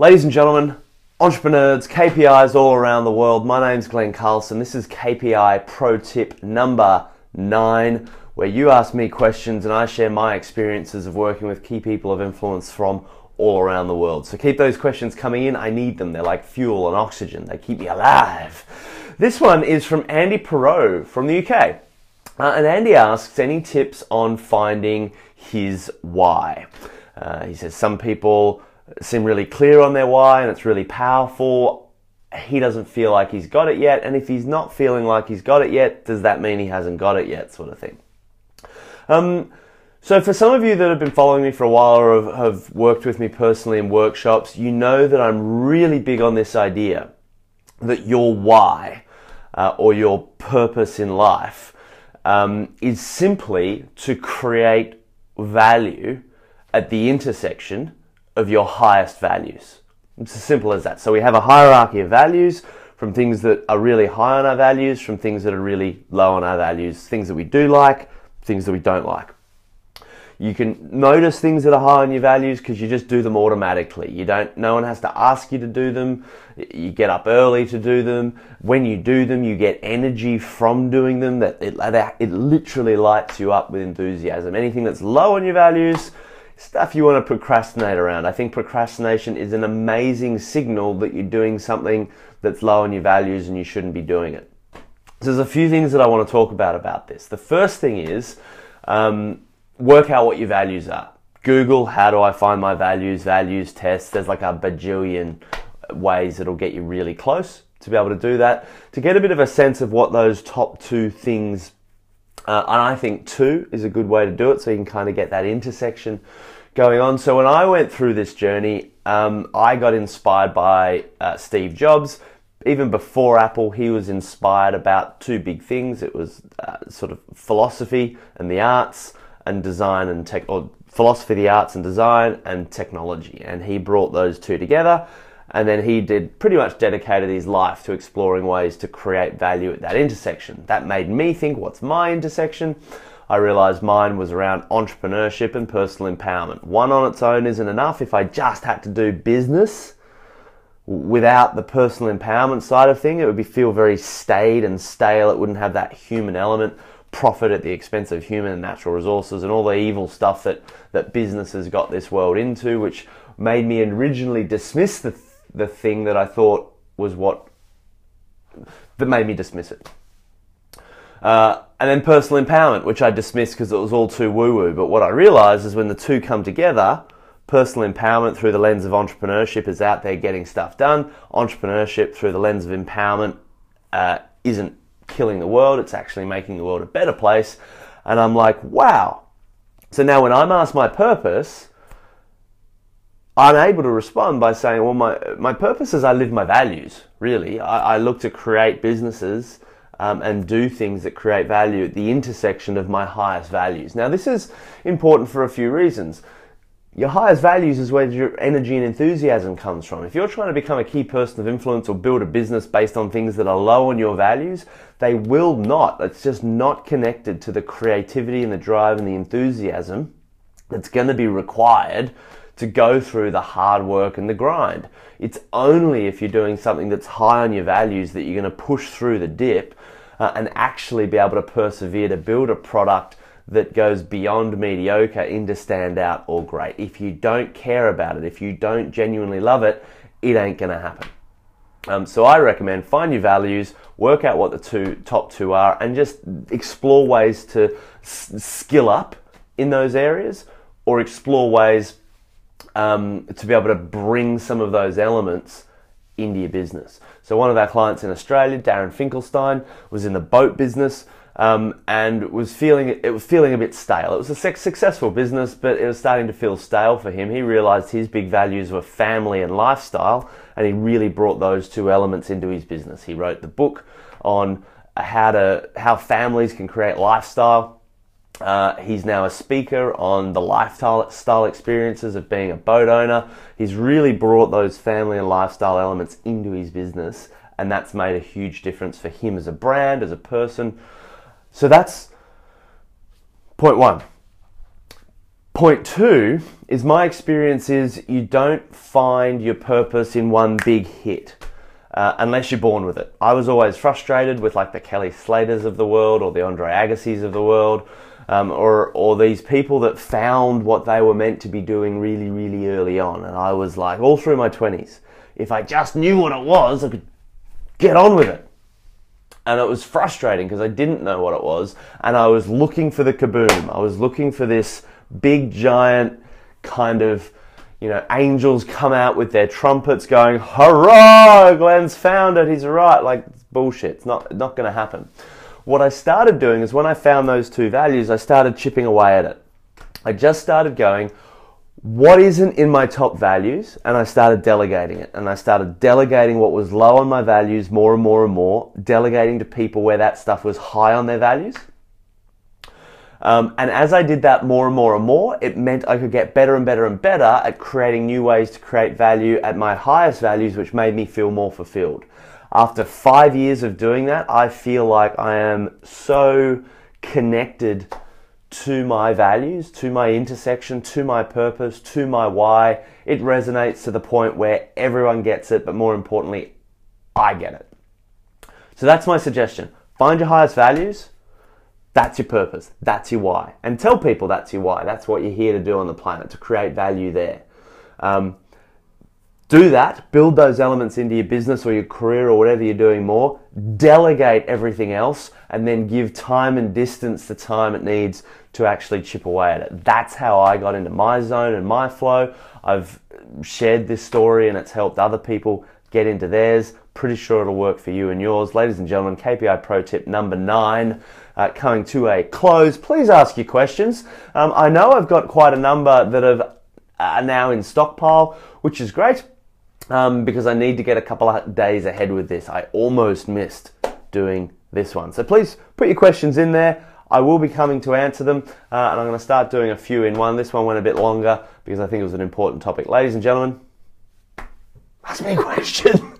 Ladies and gentlemen, entrepreneurs, KPIs all around the world, my name's Glenn Carlson. This is KPI Pro Tip number 9, where you ask me questions and I share my experiences of working with key people of influence from all around the world. So keep those questions coming in. I need them. They're like fuel and oxygen. They keep me alive. This one is from Andy Perot from the UK. And Andy asks any tips on finding his why. He says some people seem really clear on their why and it's really powerful. He doesn't feel like he's got it yet, and if he's not feeling like he's got it yet, does that mean he hasn't got it yet, sort of thing. So for some of you that have been following me for a while or have worked with me personally in workshops, you know that I'm really big on this idea that your why or your purpose in life is simply to create value at the intersection of your highest values. It's as simple as that. So we have a hierarchy of values, from things that are really high on our values, from things that are really low on our values, things that we do like, things that we don't like. You can notice things that are high on your values because you just do them automatically. No one has to ask you to do them. You get up early to do them. When you do them, you get energy from doing them that it literally lights you up with enthusiasm. Anything that's low on your values, stuff you want to procrastinate around. I think procrastination is an amazing signal that you're doing something that's low on your values and you shouldn't be doing it. So there's a few things that I want to talk about this. The first thing is work out what your values are. Google, how do I find my values test. There's like a bajillion ways that'll get you really close to be able to do that. To get a bit of a sense of what those top 2 things and I think 2 is a good way to do it, so you can kind of get that intersection going on. So when I went through this journey, I got inspired by Steve Jobs. Even before Apple, he was inspired about 2 big things. It was sort of philosophy and the arts and design and philosophy, the arts and design and technology. And he brought those 2 together. And then he pretty much dedicated his life to exploring ways to create value at that intersection. That made me think, what's my intersection? I realized mine was around entrepreneurship and personal empowerment. One on its own isn't enough. If I just had to do business without the personal empowerment side of thing, it would feel very staid and stale. It wouldn't have that human element, profit at the expense of human and natural resources and all the evil stuff that businesses got this world into, which made me originally dismiss the thing that I thought was that made me dismiss it. And then personal empowerment, which I dismissed because it was all too woo-woo. But what I realized is when the 2 come together, personal empowerment through the lens of entrepreneurship is out there getting stuff done. Entrepreneurship through the lens of empowerment isn't killing the world. It's actually making the world a better place. And I'm like, wow. So now when I'm asked my purpose, I'm able to respond by saying, well, my purpose is I live my values, really. I look to create businesses and do things that create value at the intersection of my highest values. Now, this is important for a few reasons. Your highest values is where your energy and enthusiasm comes from. If you're trying to become a key person of influence or build a business based on things that are low on your values, they will not. It's just not connected to the creativity and the drive and the enthusiasm that's going to be required to go through the hard work and the grind. It's only if you're doing something that's high on your values that you're going to push through the dip and actually be able to persevere to build a product that goes beyond mediocre into standout or great. If you don't care about it, if you don't genuinely love it, it ain't going to happen. So I recommend find your values, work out what the top two are, and just explore ways to skill up in those areas, or explore ways to be able to bring some of those elements into your business. So one of our clients in Australia, Darren Finkelstein, was in the boat business and was feeling a bit stale. It was a successful business, but it was starting to feel stale for him. He realized his big values were family and lifestyle, and he really brought those 2 elements into his business. He wrote the book on how families can create lifestyle. He's now a speaker on the lifestyle experiences of being a boat owner. He's really brought those family and lifestyle elements into his business, and that's made a huge difference for him as a brand, as a person. So that's point 1. Point two is my experience is you don't find your purpose in one big hit. Unless you're born with it. I was always frustrated with like the Kelly Slaters of the world or the Andre Agassi's of the world, or these people that found what they were meant to be doing really, really early on. And I was like, all through my 20s, if I just knew what it was, I could get on with it. And it was frustrating because I didn't know what it was, and I was looking for the kaboom. I was looking for this big, giant kind of, angels come out with their trumpets going, hurrah, Glenn's found it, he's right. Like, it's bullshit. It's not going to happen. What I started doing is when I found those two values, I started chipping away at it. I just started going, what isn't in my top values? And I started delegating it. And I started delegating what was low on my values more and more and more, delegating to people where that stuff was high on their values. And as I did that more and more and more, it meant I could get better and better and better at creating new ways to create value at my highest values, which made me feel more fulfilled. After 5 years of doing that, I feel like I am so connected to my values, to my intersection, to my purpose, to my why. It resonates to the point where everyone gets it, but more importantly, I get it. So that's my suggestion. Find your highest values. That's your purpose. That's your why. And tell people that's your why. That's what you're here to do on the planet, to create value there. Do that. Build those elements into your business or your career or whatever you're doing more. Delegate everything else and then give time and distance the time it needs to actually chip away at it. That's how I got into my zone and my flow. I've shared this story and it's helped other people get into theirs. Pretty sure it'll work for you and yours. Ladies and gentlemen, KPI pro tip number 9. Coming to a close. Please ask your questions. I know I've got quite a number that are now in stockpile, which is great because I need to get a couple of days ahead with this. I almost missed doing this one. So please put your questions in there. I will be coming to answer them, and I'm going to start doing a few in one. This one went a bit longer because I think it was an important topic. Ladies and gentlemen, ask me a question.